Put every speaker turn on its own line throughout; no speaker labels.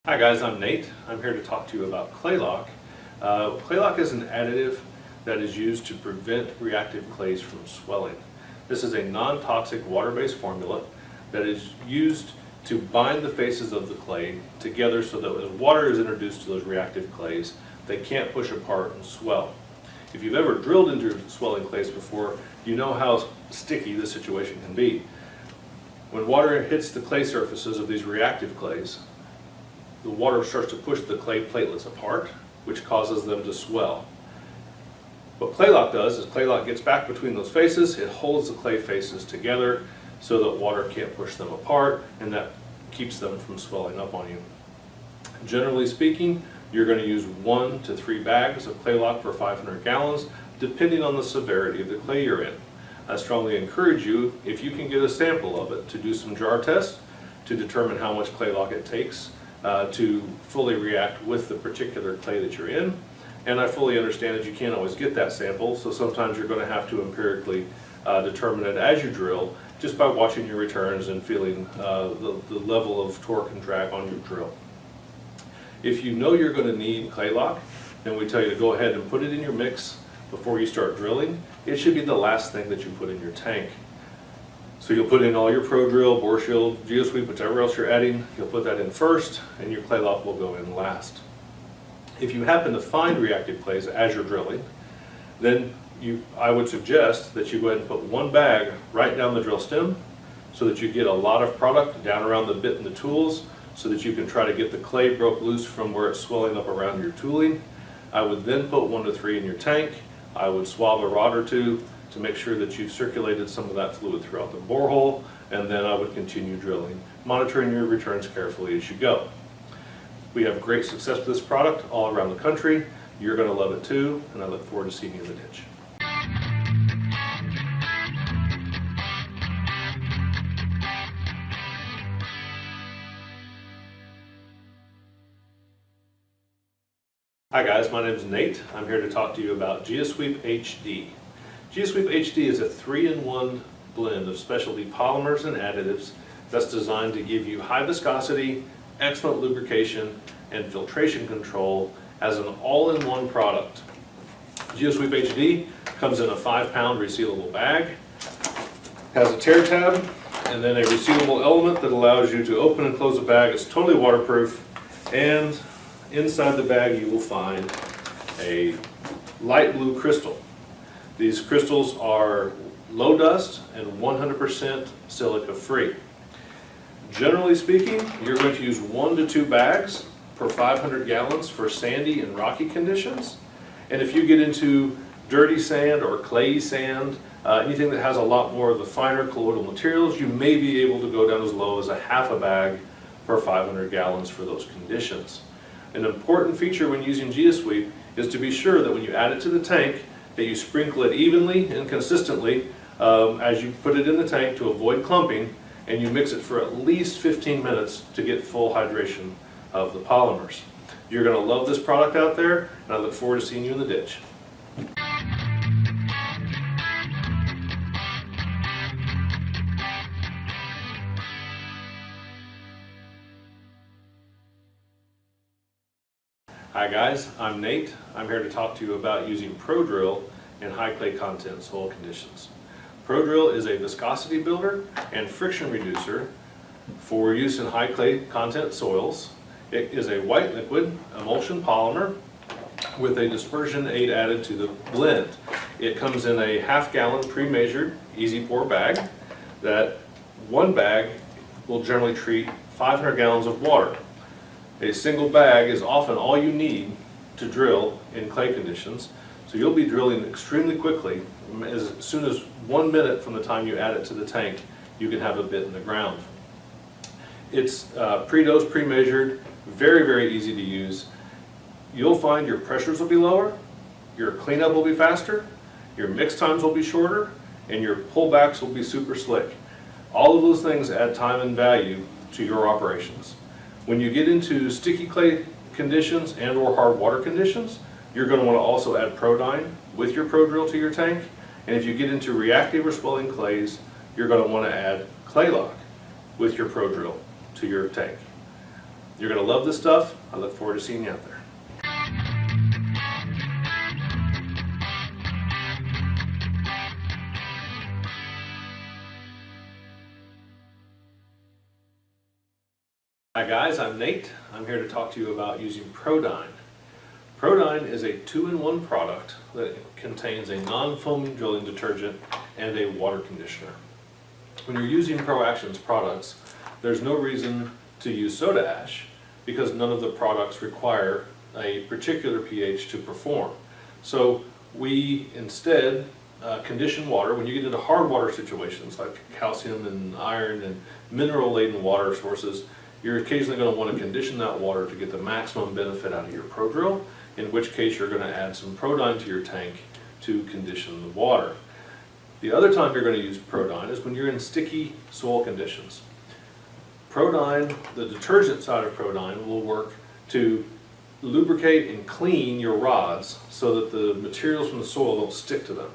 Hi guys, I'm Nate. I'm here to talk to you about clay lock. Clay lock is an additive that is used to prevent reactive clays from swelling. This is a non-toxic water-based formula that is used to bind the faces of the clay together so that as water is introduced to those reactive clays, they can't push apart and swell. If you've ever drilled into swelling clays before, you know how sticky this situation can be. When water hits the clay surfaces of these reactive clays, the water starts to push the clay platelets apart, which causes them to swell. What clay lock does is clay lock gets back between those faces, it holds the clay faces together so that water can't push them apart, and that keeps them from swelling up on you. Generally speaking, you're going to use 1 to 3 bags of clay lock per 500 gallons, depending on the severity of the clay you're in. I strongly encourage you, if you can get a sample of it, to do some jar tests to determine how much clay lock it takes to fully react with the particular clay that you're in. And I fully understand that you can't always get that sample, so sometimes you're going to have to empirically determine it as you drill, just by watching your returns and feeling the level of torque and drag on your drill. If you know you're going to need clay lock, then we tell you to go ahead and put it in your mix before you start drilling. It should be the last thing that you put in your tank. So you'll put in all your Pro Drill, Bore Shield, Geosweep, whatever else you're adding, you'll put that in first, and your clay lock will go in last. If you happen to find reactive clays as you're drilling, then I would suggest that you go ahead and put 1 bag right down the drill stem so that you get a lot of product down around the bit and the tools so that you can try to get the clay broke loose from where it's swelling up around your tooling. I would then put 1 to 3 in your tank. I would swab a rod or two to make sure that you've circulated some of that fluid throughout the borehole, and then I would continue drilling, monitoring your returns carefully as you go. We have great success with this product all around the country. You're going to love it too, and I look forward to seeing you in the ditch. Hi guys, my name is Nate. I'm here to talk to you about Geosweep HD. Geosweep HD is a 3-in-1 blend of specialty polymers and additives that's designed to give you high viscosity, excellent lubrication, and filtration control as an all-in-one product. Geosweep HD comes in a 5-pound resealable bag, has a tear tab, and then a resealable element that allows you to open and close the bag. It's totally waterproof, and inside the bag you will find a light blue crystal. These crystals are low dust and 100% silica free. Generally speaking, you're going to use 1 to 2 bags per 500 gallons for sandy and rocky conditions. And if you get into dirty sand or clayey sand, anything that has a lot more of the finer colloidal materials, you may be able to go down as low as a half a bag per 500 gallons for those conditions. An important feature when using Geosweep is to be sure that when you add it to the tank, that you sprinkle it evenly and consistently as you put it in the tank to avoid clumping, and you mix it for at least 15 minutes to get full hydration of the polymers. You're going to love this product out there, and I look forward to seeing you in the ditch. Hi guys, I'm Nate. I'm here to talk to you about using Pro Drill in high clay content soil conditions. Pro Drill is a viscosity builder and friction reducer for use in high clay content soils. It is a white liquid emulsion polymer with a dispersion aid added to the blend. It comes in a half-gallon pre-measured easy pour bag. That 1 bag will generally treat 500 gallons of water. A single bag is often all you need to drill in clay conditions, so you'll be drilling extremely quickly. As soon as 1 minute from the time you add it to the tank, you can have a bit in the ground. It's pre-dosed, pre-measured, very, very easy to use. You'll find your pressures will be lower, your cleanup will be faster, your mix times will be shorter, and your pullbacks will be super slick. All of those things add time and value to your operations. When you get into sticky clay conditions and or hard water conditions, you're going to want to also add Prodyne with your Pro Drill to your tank. And if you get into reactive or swelling clays, you're going to want to add clay lock with your Pro Drill to your tank. You're going to love this stuff. I look forward to seeing you out there. Hi guys, I'm Nate. I'm here to talk to you about using ProDyne. ProDyne is a 2-in-1 product that contains a non-foaming drilling detergent and a water conditioner. When you're using ProAction's products, there's no reason to use soda ash because none of the products require a particular pH to perform. So we instead condition water. When you get into hard water situations like calcium and iron and mineral-laden water sources, you're occasionally going to want to condition that water to get the maximum benefit out of your ProDrill, in which case you're going to add some ProDyne to your tank to condition the water. The other time you're going to use ProDyne is when you're in sticky soil conditions. ProDyne, the detergent side of ProDyne, will work to lubricate and clean your rods so that the materials from the soil don't stick to them.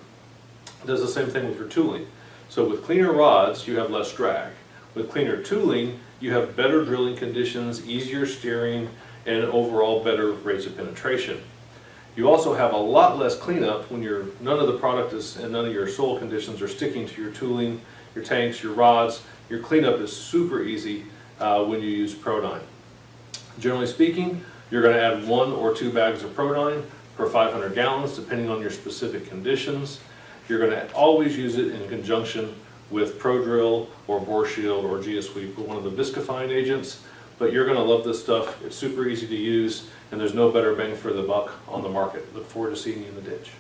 It does the same thing with your tooling. So with cleaner rods, you have less drag. With cleaner tooling, you have better drilling conditions, easier steering, and overall better rates of penetration. You also have a lot less cleanup when none of the product is and none of your soil conditions are sticking to your tooling, your tanks, your rods. Your cleanup is super easy when you use ProDyne. Generally speaking, you're going to add 1 or 2 bags of ProDyne per 500 gallons depending on your specific conditions. You're going to always use it in conjunction with ProDrill or Bore Shield or GeoSweep or one of the viscifying agents, but you're going to love this stuff. It's super easy to use, and there's no better bang for the buck on the market. Look forward to seeing you in the ditch.